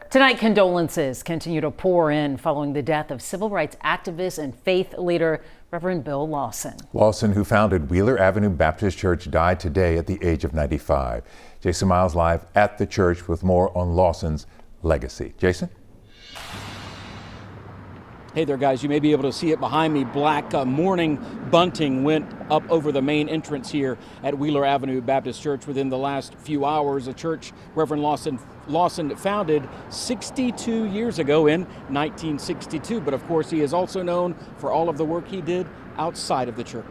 Tonight, condolences continue to pour in following the death of civil rights activist and faith leader Reverend Bill Lawson. Lawson, who founded Wheeler Avenue Baptist Church, died today at the age of 95. Jason Miles live at the church with more on Lawson's legacy. Jason? Hey there, guys. You may be able to see it behind me. Black mourning bunting went up over the main entrance here at Wheeler Avenue Baptist Church within the last few hours. A church Reverend Lawson founded 62 years ago in 1962. But of course, he is also known for all of the work he did outside of the church.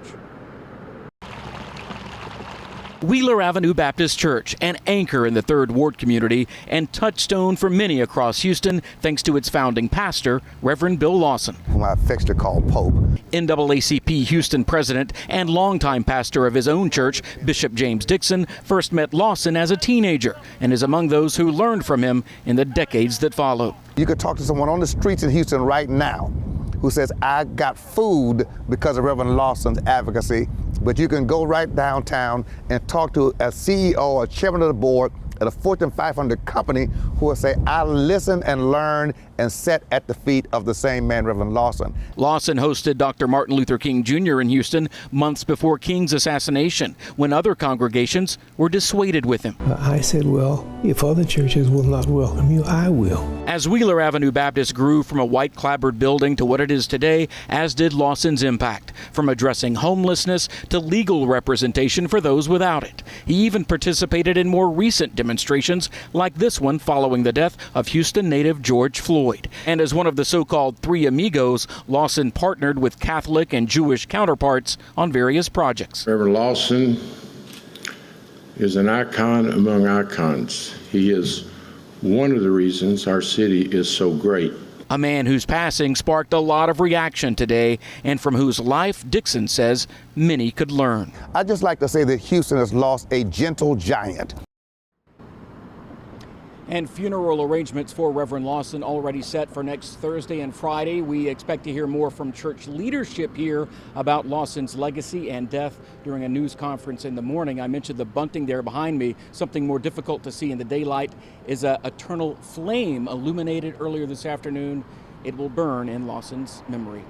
Wheeler Avenue Baptist Church, an anchor in the Third Ward community and touchstone for many across Houston, thanks to its founding pastor, Reverend Bill Lawson. Whom I affect to call Pope. NAACP Houston president and longtime pastor of his own church, Bishop James Dixon, first met Lawson as a teenager and is among those who learned from him in the decades that follow. You could talk to someone on the streets in Houston right now who says, I got food because of Reverend Lawson's advocacy, but you can go right downtown and talk to a CEO or chairman of the board at a Fortune 500 company who will say, I listened and learned and sat at the feet of the same man, Reverend Lawson. Lawson hosted Dr. Martin Luther King Jr. in Houston months before King's assassination, when other congregations were dissuaded with him. I said, well, if other churches will not welcome you, I will. As Wheeler Avenue Baptist grew from a white clapboard building to what it is today, as did Lawson's impact, from addressing homelessness to legal representation for those without it. He even participated in more recent demonstrations like this one following the death of Houston native George Floyd. And as one of the so-called Three Amigos, Lawson partnered with Catholic and Jewish counterparts on various projects. Reverend Lawson is an icon among icons. He is one of the reasons our city is so great. A man whose passing sparked a lot of reaction today and from whose life, Dixon says, many could learn. I'd just like to say that Houston has lost a gentle giant. And funeral arrangements for Reverend Lawson already set for next Thursday and Friday. We expect to hear more from church leadership here about Lawson's legacy and death during a news conference in the morning. I mentioned the bunting there behind me. Something more difficult to see in the daylight is an eternal flame illuminated earlier this afternoon. It will burn in Lawson's memory.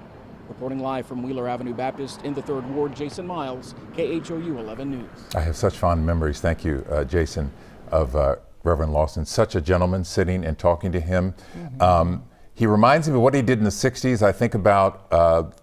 Reporting live from Wheeler Avenue Baptist in the Third Ward, Jason Miles, KHOU 11 News. I have such fond memories, thank you, Jason, of Reverend Lawson, such a gentleman, sitting and talking to him. He reminds me of what he did in the 60s. I think about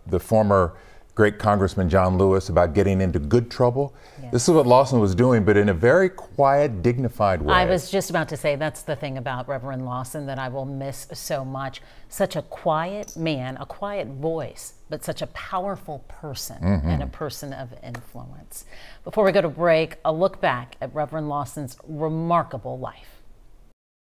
the former great Congressman John Lewis about getting into good trouble. Yes. This is what Lawson was doing, but in a very quiet, dignified way. I was just about to say, that's the thing about Reverend Lawson that I will miss so much. Such a quiet man, a quiet voice, but such a powerful person and a person of influence. Before we go to break, a look back at Reverend Lawson's remarkable life.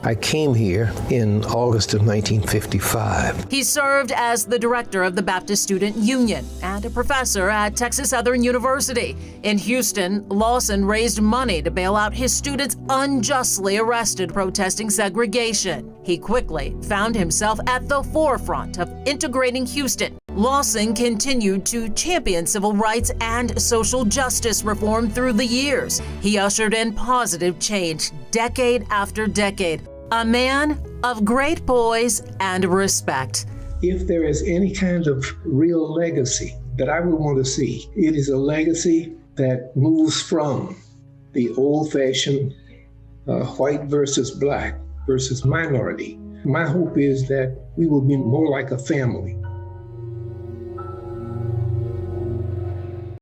I came here in August of 1955. He served as the director of the Baptist Student Union and a professor at Texas Southern University. In Houston, Lawson raised money to bail out his students unjustly arrested protesting segregation. He quickly found himself at the forefront of integrating Houston. Lawson continued to champion civil rights and social justice reform through the years. He ushered in positive change decade after decade. A man of great poise and respect. If there is any kind of real legacy that I would want to see, it is a legacy that moves from the old-fashioned white versus black versus minority. My hope is that we will be more like a family.